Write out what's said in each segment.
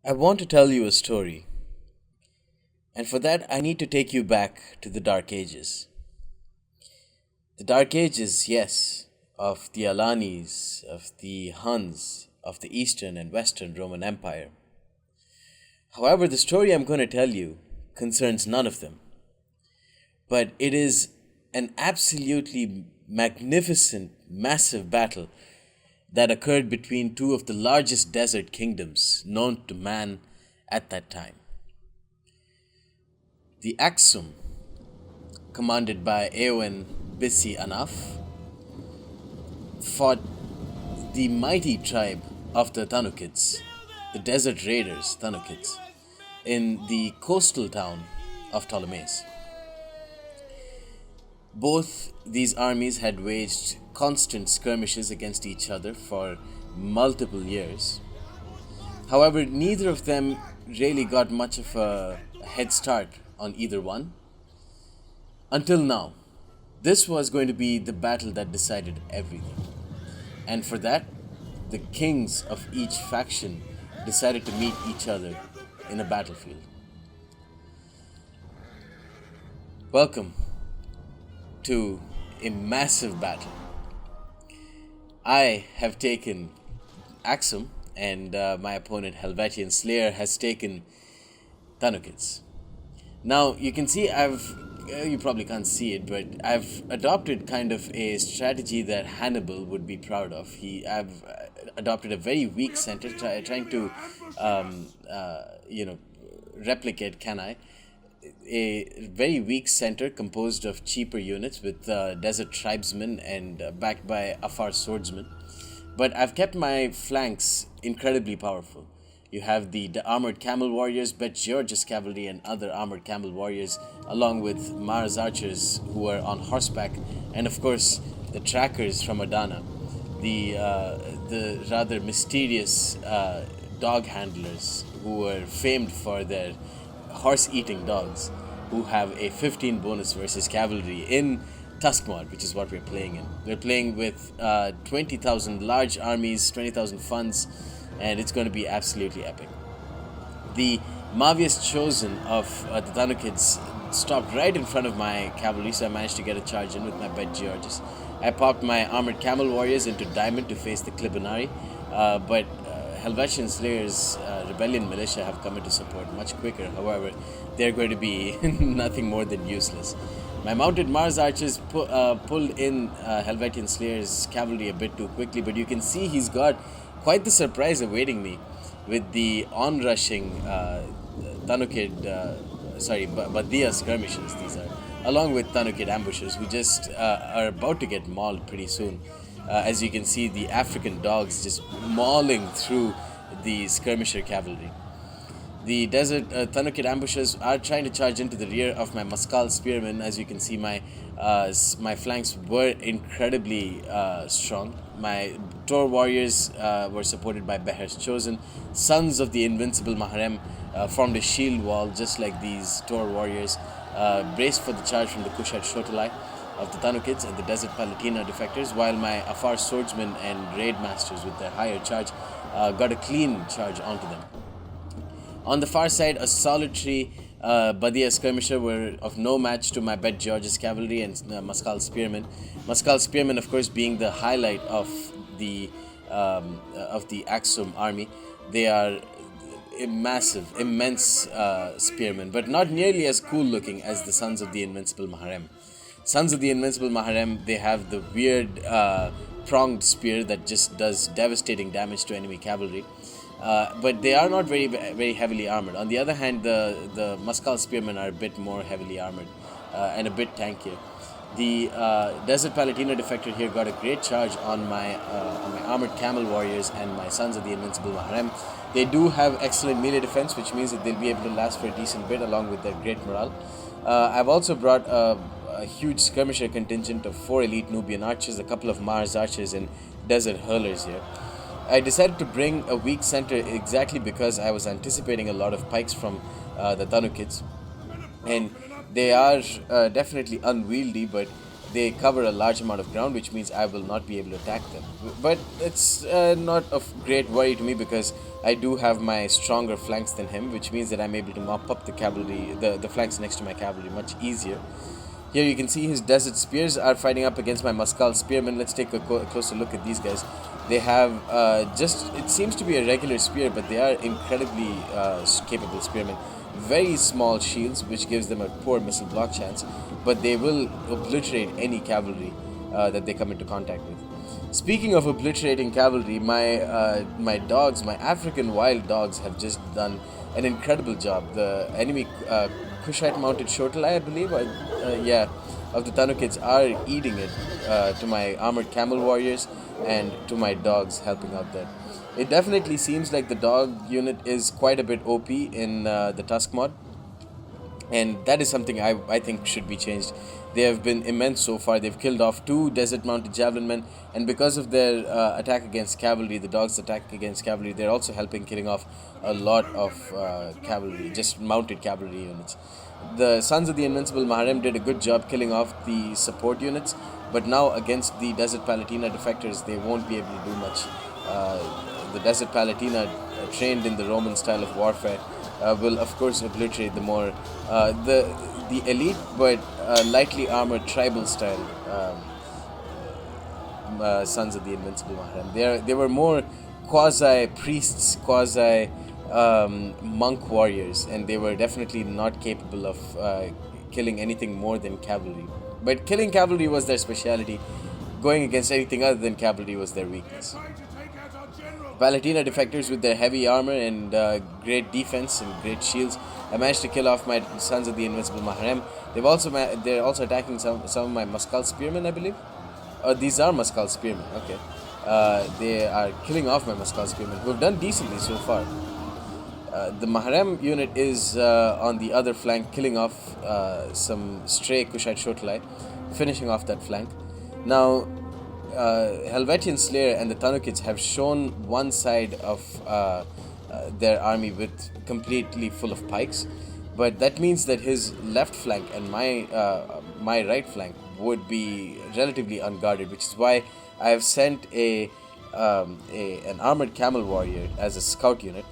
I want to tell you a story, and for that, I need to take you back to the Dark Ages. The Dark Ages, yes, of the Alanis, of the Huns, of the Eastern and Western Roman Empire. However, the story I'm going to tell you concerns none of them, but it is an absolutely magnificent, massive battle that occurred between two of the largest desert kingdoms known to man at that time. The Aksum, commanded by Eon Bisi Annaph, fought the mighty tribe of the Tanukhids, the desert raiders Tanukhids, in the coastal town of Ptolemais. Both these armies had waged constant skirmishes against each other for multiple years. However, neither of them really got much of a head start on either one until now. This was going to be the battle that decided everything. And for that, the kings of each faction decided to meet each other in a battlefield. Welcome to a massive battle. I have taken Aksum, and my opponent Helvetian Slayer has taken Tanukhids. Now you can see you probably can't see it, but I've adopted kind of a strategy that Hannibal would be proud of. I've adopted a very weak center, trying to, replicate. Can I? A very weak center composed of cheaper units with desert tribesmen and backed by Afar swordsmen. But I've kept my flanks incredibly powerful. You have the armored camel warriors, Bet George's cavalry, and other armored camel warriors, along with Mars archers who are on horseback, and of course the trackers from Adana, the rather mysterious dog handlers who were famed for their horse-eating dogs, who have a 15 bonus versus cavalry in Tusk mod, which is what we're playing in. We're playing with 20,000 large armies, 20,000 funds, and it's going to be absolutely epic. The Maviest chosen of the Tanukhids stopped right in front of my cavalry, so I managed to get a charge in with my Bet Georges. I popped my armored camel warriors into diamond to face the Klibonari, but Helvetian Slayer's rebellion militia have come into support much quicker. However, they're going to be nothing more than useless. My mounted Mars archers pulled in Helvetian Slayer's cavalry a bit too quickly, but you can see he's got quite the surprise awaiting me with the onrushing Badia skirmishers. These are, along with Tanukhid ambushers, who just are about to get mauled pretty soon. As you can see, the African dogs just mauling through the skirmisher cavalry. The desert Tanukhid ambushers are trying to charge into the rear of my Maskal spearmen. As you can see, my flanks were incredibly strong. My Tor warriors were supported by Beher's chosen. Sons of the invincible Maharem formed a shield wall just like these Tor warriors, braced for the charge from the Kushite Shotalai of the Tanukhids and the Desert Palatina defectors, while my Afar swordsmen and raid masters with their higher charge got a clean charge onto them. On the far side, a solitary Badia skirmisher were of no match to my Bet George's cavalry and Maskal spearmen. Maskal spearmen, of course, being the highlight of the Aksum army. They are immense spearmen, but not nearly as cool looking as the Sons of the Invincible Maharem. Sons of the Invincible Maharem, they have the weird pronged spear that just does devastating damage to enemy cavalry. But they are not very heavily armored. On the other hand, the Maskal spearmen are a bit more heavily armored and a bit tankier. The Desert Palatina defector here got a great charge on my armored camel warriors and my Sons of the Invincible Maharem. They do have excellent melee defense, which means that they'll be able to last for a decent bit along with their great morale. I've also brought a huge skirmisher contingent of 4 elite Nubian archers, a couple of Mars archers, and desert hurlers here. I decided to bring a weak center exactly because I was anticipating a lot of pikes from the Tanukhids, and they are definitely unwieldy, but they cover a large amount of ground, which means I will not be able to attack them. But it's not of great worry to me because I do have my stronger flanks than him, which means that I'm able to mop up the cavalry, the flanks next to my cavalry much easier. Here you can see his desert spears are fighting up against my Muscal spearmen. Let's take a closer look at these guys. They have it seems to be a regular spear, but they are incredibly capable spearmen. Very small shields, which gives them a poor missile block chance, but they will obliterate any cavalry that they come into contact with. Speaking of obliterating cavalry, my dogs, my African wild dogs, have just done an incredible job. The enemy Kushite mounted Shotalai, I believe, of the Tanukhids are eating it to my armored camel warriors and to my dogs helping out there. It definitely seems like the dog unit is quite a bit OP in the Tusk mod, and that is something I think should be changed. They have been immense so far. They've killed off 2 desert mounted javelin men, and because of their attack against cavalry, the dogs' attack against cavalry, they're also helping killing off a lot of cavalry, just mounted cavalry units. The Sons of the Invincible Maharem did a good job killing off the support units, but now against the Desert Palatina defectors, they won't be able to do much. The Desert Palatina, trained in the Roman style of warfare, will of course obliterate the more the elite but lightly armored tribal style Sons of the Invincible Maharem. They were more quasi priests, quasi monk warriors, and they were definitely not capable of killing anything more than cavalry. But killing cavalry was their speciality. Going against anything other than cavalry was their weakness. Palatina defectors with their heavy armor and great defense and great shields have managed to kill off my Sons of the Invincible Maharem. They're also attacking some of my Muscal spearmen, I believe. These are Muscal spearmen. Okay, they are killing off my Muscal spearmen, who have done decently so far. The Maharem unit is on the other flank, killing off some stray Kushite Shotalai, finishing off that flank. Now, Helvetian Slayer and the Tanukhids have shown one side of their army with completely full of pikes, but that means that his left flank and my right flank would be relatively unguarded, which is why I have sent an armored camel warrior as a scout unit.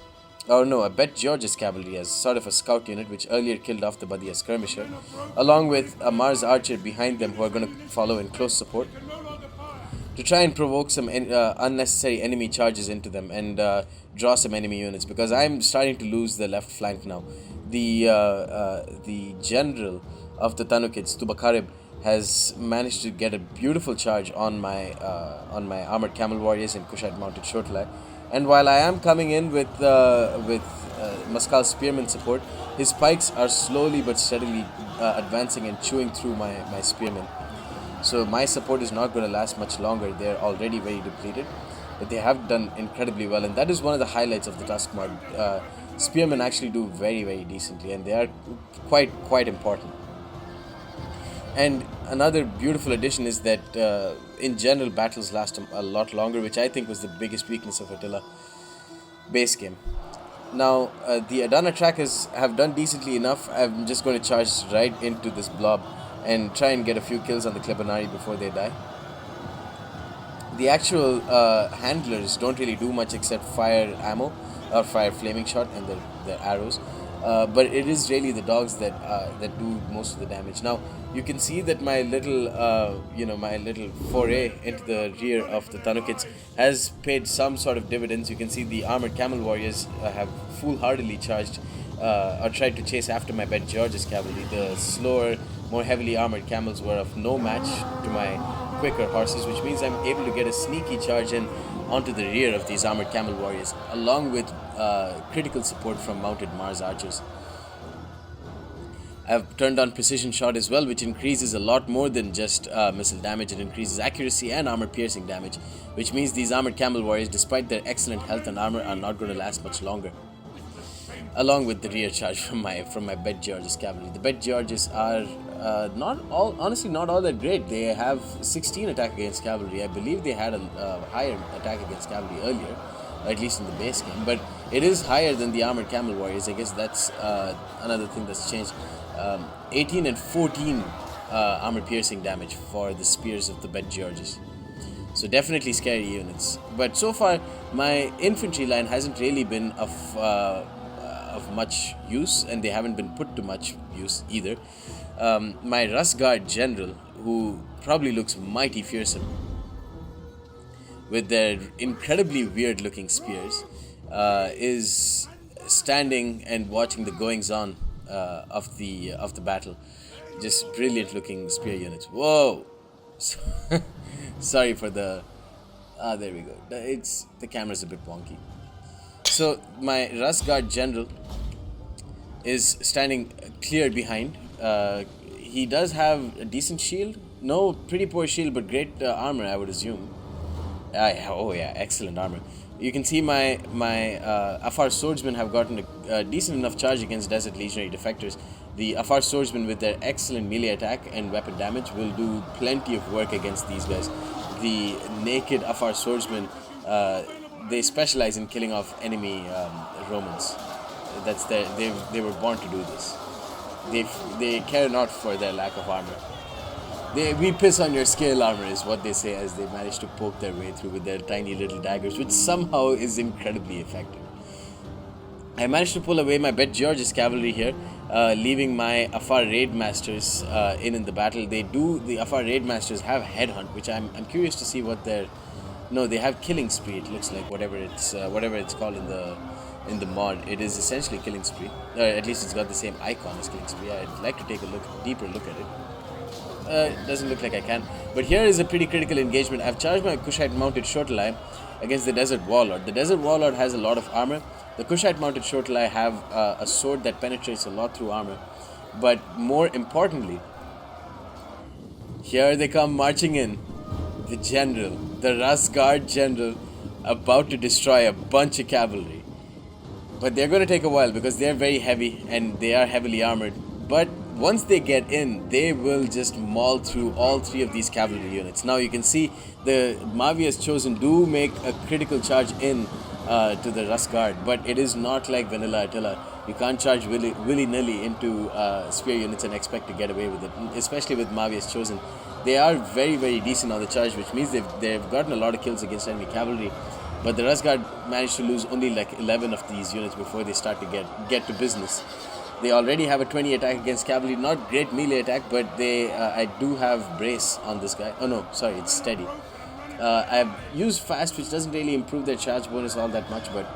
Or no, a Bet George's cavalry as sort of a scout unit, which earlier killed off the Badia skirmisher, along with a Mars archer behind them who are going to follow in close support to try and provoke some unnecessary enemy charges into them and draw some enemy units, because I'm starting to lose the left flank now. The general of the Tanukhids, Tubbakharib, has managed to get a beautiful charge on my armored camel warriors and Kushite mounted Shotalai. And while I am coming in with Muscal spearman support, his pikes are slowly but steadily advancing and chewing through my spearmen. So my support is not going to last much longer. They're already very depleted, but they have done incredibly well, and that is one of the highlights of the Tusk mod. Spearmen actually do very, very decently, and they are quite important. And another beautiful addition is that in general, battles last a lot longer, which I think was the biggest weakness of Attila base game. Now, the Adana trackers have done decently enough. I'm just going to charge right into this blob and try and get a few kills on the Klebanari before they die. The actual handlers don't really do much except fire ammo or fire flaming shot and their arrows. But it is really the dogs that do most of the damage. Now you can see that my little foray into the rear of the Tanukhids has paid some sort of dividends. You can see the armored camel warriors have foolhardily charged or tried to chase after my Bet George's cavalry. The slower, more heavily armored camels were of no match to my quicker horses, which means I'm able to get a sneaky charge in onto the rear of these armored camel warriors, along with critical support from mounted Mars archers. I've turned on precision shot as well, which increases a lot more than just missile damage. It increases accuracy and armor piercing damage, which means these armored camel warriors, despite their excellent health and armor, are not going to last much longer. Along with the rear charge from my Bet George's cavalry. The Bet Georges are not all that great. They have 16 attack against cavalry. I believe they had a higher attack against cavalry earlier, at least in the base game, but it is higher than the armored camel warriors. I guess that's another thing that's changed. 18 and 14 armor piercing damage for the spears of the Bet Georges. So definitely scary units. But so far, my infantry line hasn't really been of much use, and they haven't been put to much use either. My Rus Guard general, who probably looks mighty fearsome, with their incredibly weird-looking spears, is standing and watching the goings-on of the battle. Just brilliant-looking spear units. Whoa! Sorry for the. There we go. The camera's a bit wonky. So my Rus Guard general is standing clear behind. He does have a decent shield. No, pretty poor shield, but great armor, I would assume. Oh yeah, excellent armor. You can see my Afar swordsmen have gotten a decent enough charge against Desert Legionary defectors. The Afar swordsmen, with their excellent melee attack and weapon damage, will do plenty of work against these guys. The naked Afar swordsmen, they specialize in killing off enemy Romans. They were born to do this. They care not for their lack of armor. We piss on your scale armor is what they say, as they manage to poke their way through with their tiny little daggers, which somehow is incredibly effective. I managed to pull away my Bet George's cavalry here, leaving my Afar raid masters in the battle. The Afar raid masters have headhunt, which I'm curious to see what their. No, they have killing spree. It looks like whatever it's called in the mod. It is essentially killing spree. At least it's got the same icon as killing spree. I'd like to take a deeper look at it. It doesn't look like I can. But here is a pretty critical engagement. I've charged my Kushite mounted Shotelai against the Desert Warlord. The Desert Warlord has a lot of armor. The Kushite mounted Shotelai have a sword that penetrates a lot through armor. But more importantly, here they come marching in. The general, the Rus Guard general, about to destroy a bunch of cavalry. But they're going to take a while because they're very heavy and they are heavily armored. But once they get in, they will just maul through all three of these cavalry units. Now you can see the Mavia's Chosen do make a critical charge in to the Rus Guard, but it is not like vanilla Attila. You can't charge willy-nilly into spear units and expect to get away with it, especially with Mavia's Chosen. They are very, very decent on the charge, which means they've gotten a lot of kills against enemy cavalry. But the Rus Guard managed to lose only like 11 of these units before they start to get to business. They already have a 20 attack against cavalry. Not great melee attack, but I do have brace on this guy. Oh no, sorry, it's steady. I've used fast, which doesn't really improve their charge bonus all that much, but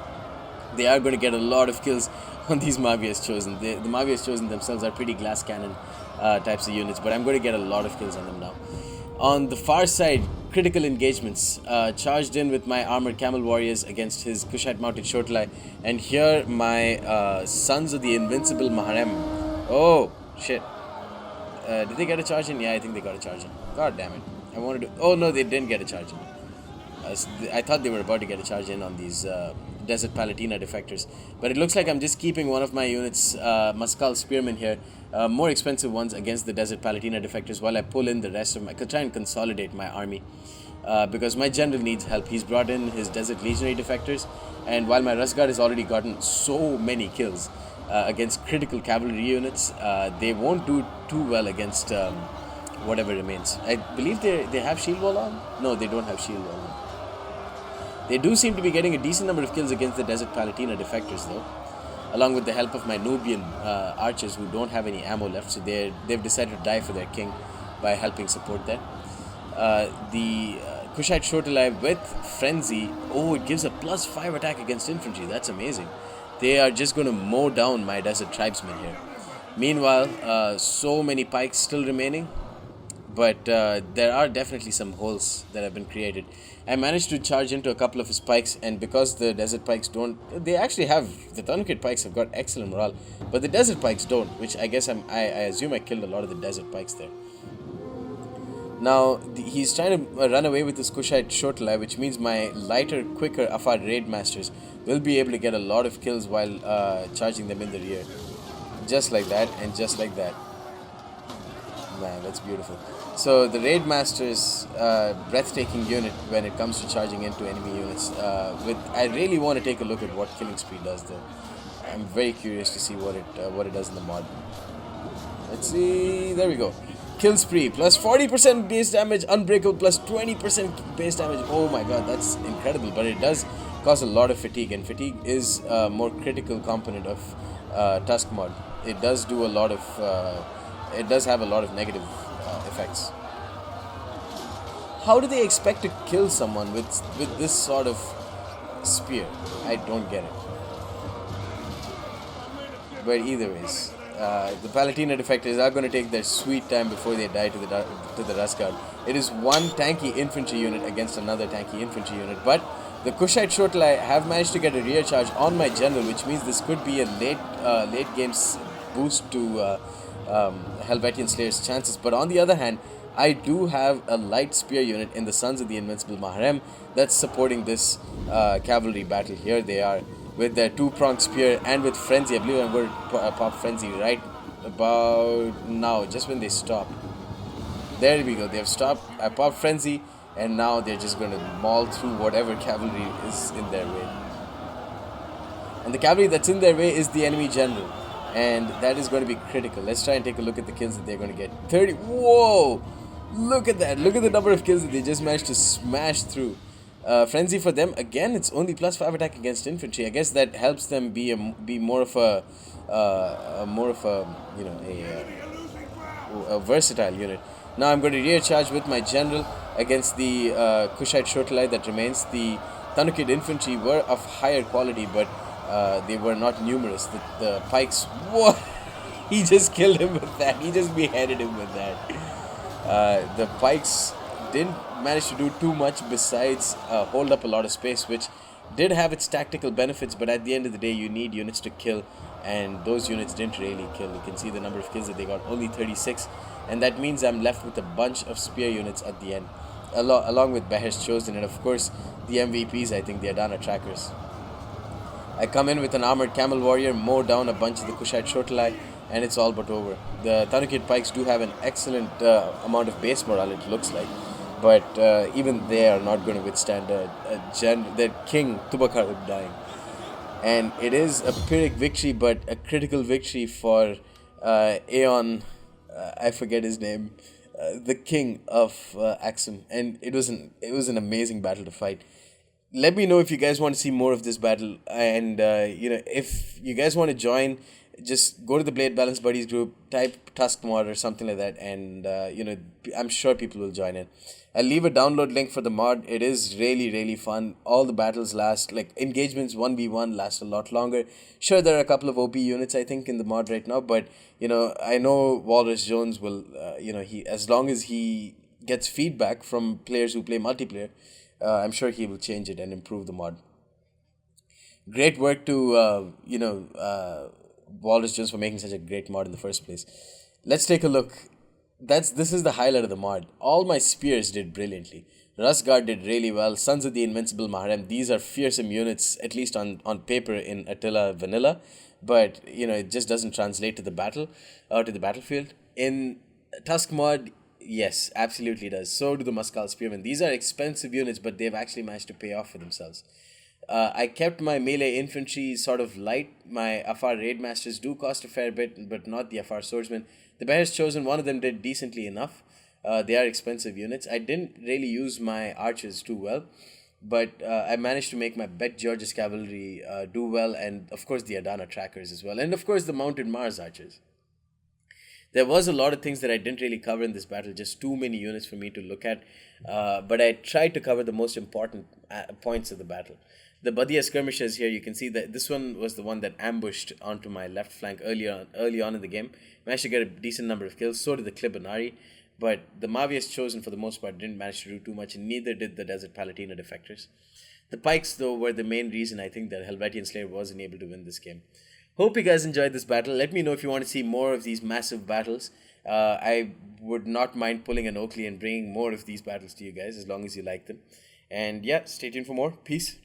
they are going to get a lot of kills on these Mavia's Chosen. The Mavia's Chosen themselves are pretty glass cannon types of units, but I'm going to get a lot of kills on them now. On the far side, critical engagements. Charged in with my armored camel warriors against his Kushite mounted Shotelai. And here my sons of the invincible Maharem. Oh, shit. Did they get a charge in? Yeah, I think they got a charge in. God damn it. I wanted to... Oh, no, they didn't get a charge in. I thought they were about to get a charge in on these Desert Palatina defectors. But it looks like I'm just keeping one of my units, Muscal Spearmen here, more expensive ones against the Desert Palatina defectors, while I pull in the rest of my... try and consolidate my army. Because my general needs help. He's brought in his Desert Legionary defectors, and while my Rus Guard has already gotten so many kills against critical cavalry units, they won't do too well against whatever remains. I believe they have shield wall on? No, they don't have shield wall on. They do seem to be getting a decent number of kills against the Desert Palatina defectors though, along with the help of my Nubian archers who don't have any ammo left, so they've decided to die for their king by helping support that. The Kushite Shotelai with Frenzy, oh, it gives a +5 attack against infantry. That's amazing. They are just going to mow down my Desert Tribesmen here. Meanwhile, so many pikes still remaining, but there are definitely some holes that have been created. I managed to charge into a couple of his pikes, and because the Desert Pikes don't... They actually have... The Tanukhid Pikes have got excellent morale, but the Desert Pikes don't, which I guess I assume I killed a lot of the Desert Pikes there. Now, he's trying to run away with his Kushite Shotelai, which means my lighter, quicker Afar Raid Masters will be able to get a lot of kills while charging them in the rear. Just like that, and just like that. Man, that's beautiful. So, the Raid Masters, breathtaking unit when it comes to charging into enemy units. I really want to take a look at what Killing Spree does, though. I'm very curious to see what it does in the mod. Let's see, there we go. Kill spree, plus 40% base damage, unbreakable, plus 20% base damage. Oh my god, that's incredible. But it does cause a lot of fatigue, and fatigue is a more critical component of Tusk mod. It does do a lot of, it does have a lot of negative effects. How do they expect to kill someone with this sort of spear? I don't get it. But either ways, the Palatina defectors are going to take their sweet time before they die to the Rust Guard. It is one tanky infantry unit against another tanky infantry unit, but the Kushite Shotlai have managed to get a rear charge on my general, which means this could be a late game boost to Helvetian Slayer's chances. But on the other hand, I do have a light spear unit in the Sons of the Invincible Maharem that's supporting this cavalry battle. Here they are with their two-pronged spear and with Frenzy. I believe I'm going to pop Frenzy right about now, just when they stop. There we go, they have stopped. I popped Frenzy, and now they're just going to maul through whatever cavalry is in their way. And the cavalry that's in their way is the enemy general, and that is going to be critical. Let's try and take a look at the kills that they're going to get. 30, whoa! Look at that, look at the number of kills that they just managed to smash through. Frenzy for them, again, it's only plus 5 attack against infantry. I guess that helps them be more of a versatile unit. Now I'm going to rear charge with my general against the Kushite Shotlai that remains. The Tanukhid infantry were of higher quality, but they were not numerous. The pikes, what? He just killed him with that. He just beheaded him with that. The pikes didn't manage to do too much besides hold up a lot of space, which did have its tactical benefits, but at the end of the day you need units to kill, and those units didn't really kill. You can see the number of kills that they got, only 36, and that means I'm left with a bunch of spear units at the end, along with Beher's Chosen, and of course the MVPs, I think the Adana Trackers. I come in with an armored camel warrior, mow down a bunch of the Kushite Shotlai, and it's all but over. The Tanukhid pikes do have an excellent amount of base morale, it looks like, but even they are not going to withstand their king Tubbakharib dying. And it is a Pyrrhic victory, but a critical victory for Eon, I forget his name, the king of Aksum, and it was an amazing battle to fight. Let me know if you guys want to see more of this battle, and if you guys want to join, just go to the Blade Balance Buddies group, type Tusk mod or something like that, and I'm sure people will join in. I'll leave a download link for the mod. It is really, really fun. All the battles last, like engagements 1v1 last a lot longer. Sure, there are a couple of OP units I think in the mod right now, but I know Walrus Jones will, he, as long as he gets feedback from players who play multiplayer, I'm sure he will change it and improve the mod. Great work to Walrus Jones for making such a great mod in the first place. Let's take a look. This is the highlight of the mod. All my spears did brilliantly. Rust Guard did really well. Sons of the Invincible Maharem, these are fearsome units, at least on paper in Attila Vanilla, but it just doesn't translate to the battlefield. In Tusk mod, yes, absolutely does. So do the Muskal Spearmen. These are expensive units, but they've actually managed to pay off for themselves. I kept my melee infantry sort of light. My Afar Raid Masters do cost a fair bit, but not the Afar Swordsmen. The Beher's Chosen, one of them did decently enough. They are expensive units. I didn't really use my archers too well, but I managed to make my Bet George's Cavalry do well, and of course the Adana Trackers as well, and of course the Mounted Mars Archers. There was a lot of things that I didn't really cover in this battle, just too many units for me to look at, but I tried to cover the most important points of the battle. The Badia skirmishers here, you can see that this one was the one that ambushed onto my left flank early on in the game. Managed to get a decent number of kills, so did the Klibanari, but the Mavias Chosen for the most part didn't manage to do too much, and neither did the Desert Palatina defectors. The Pikes, though, were the main reason I think that Helvetian Slayer wasn't able to win this game. Hope you guys enjoyed this battle. Let me know if you want to see more of these massive battles. I would not mind pulling an Oakley and bringing more of these battles to you guys, as long as you like them. And yeah, stay tuned for more. Peace.